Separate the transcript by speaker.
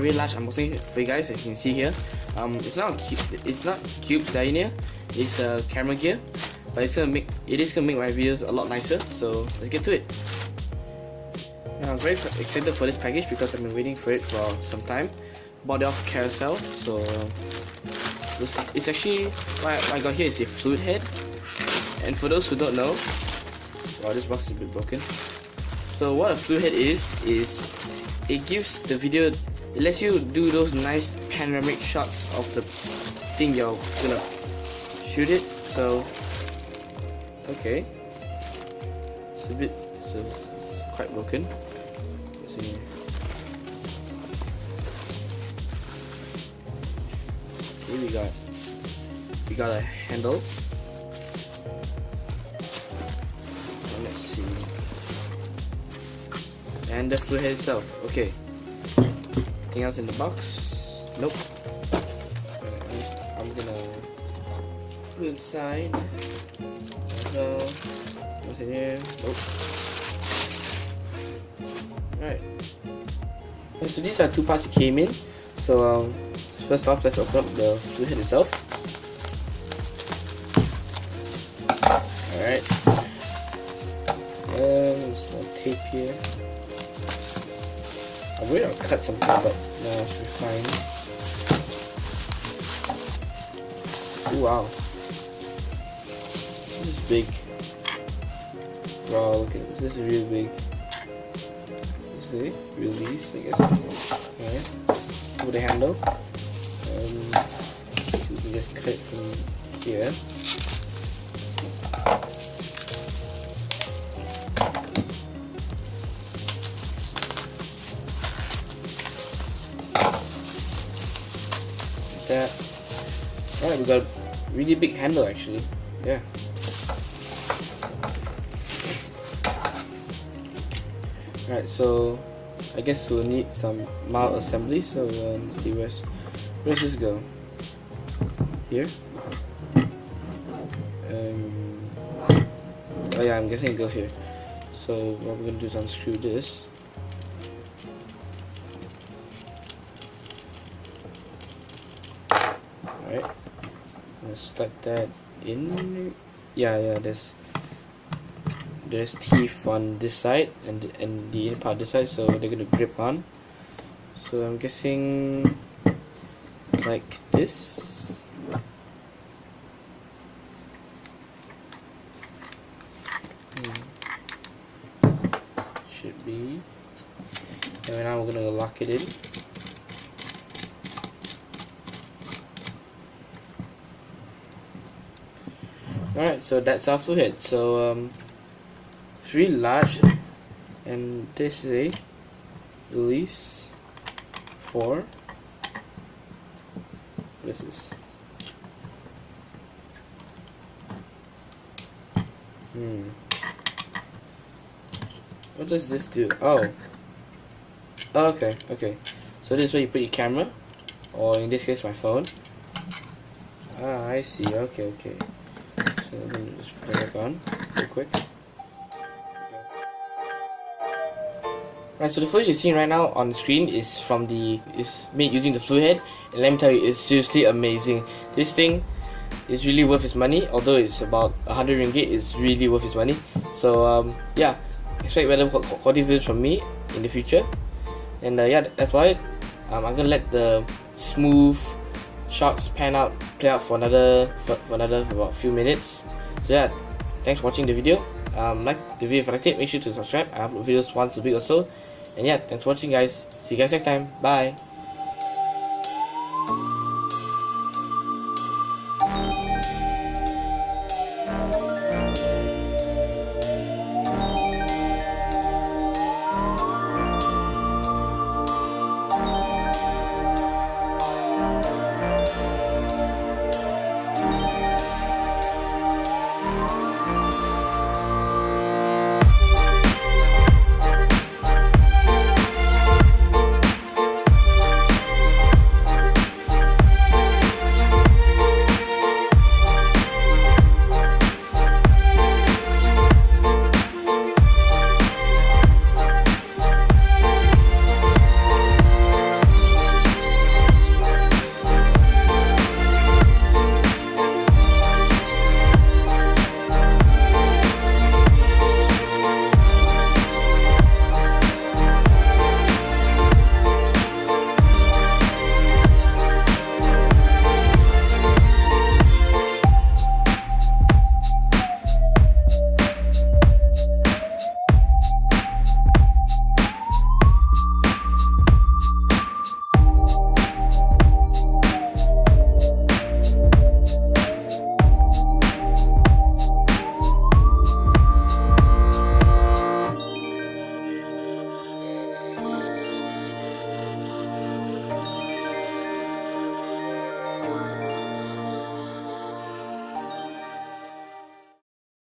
Speaker 1: very large unboxing for you guys, as you can see here. It's not cubes that are in here. It's camera gear, but it is gonna make my videos a lot nicer. So let's get to it. Now, I'm very excited for this package because I've been waiting for it for some time. Bought it off Carousel, so it's actually what I got here is a fluid head. And for those who don't know, wow, this box is a bit broken. So what a fluid head is it gives the video, it lets you do those nice panoramic shots of the thing you're gonna shoot it. So okay, it's quite broken. Let's see here. Here we got a handle. And let's see. And the fluid head itself. Okay. Anything else in the box? Nope. I'm gonna put it inside. So, what's in here? Nope. Alright. So these are two parts that came in. So first off, let's open up the fluid head itself. Alright. There's more tape here. I'm worried I'll cut something, but no, it should be fine. Oh, wow. This is big. Wow, look at this. This is really big. See? Release, I guess. Alright. With the handle. You can just cut it from here. That. Alright, we got a really big handle actually. Yeah. Alright, so I guess we'll need some mild assembly. So let's see where's this go? Here. Oh yeah, I'm guessing it goes here. So what we're gonna do is unscrew this. Alright, let's start that in. Yeah, there's teeth on this side and the inner part this side, so they're gonna grip on. So I'm guessing like this. Should be. And now we're gonna lock it in. Alright, so that's our fluid head. So it's really large, and this is a release for this is what does this do? Oh, okay. So this is where you put your camera, or in this case my phone. Ah, I see. Okay. So let me just put it back on real quick. Right, so the footage you're seeing right now on the screen is made using the fluid head, and let me tell you, it's seriously amazing. This thing is really worth its money. Although it's about 100 ringgit, it's really worth its money. So yeah, expect better quality videos from me in the future. And yeah, that's about it. I'm gonna let the smooth shots play out for another about a few minutes. So yeah, thanks for watching the video. Like the video if you liked it, make sure to subscribe. I upload videos once a week or so. And yeah, thanks for watching guys. See you guys next time. Bye.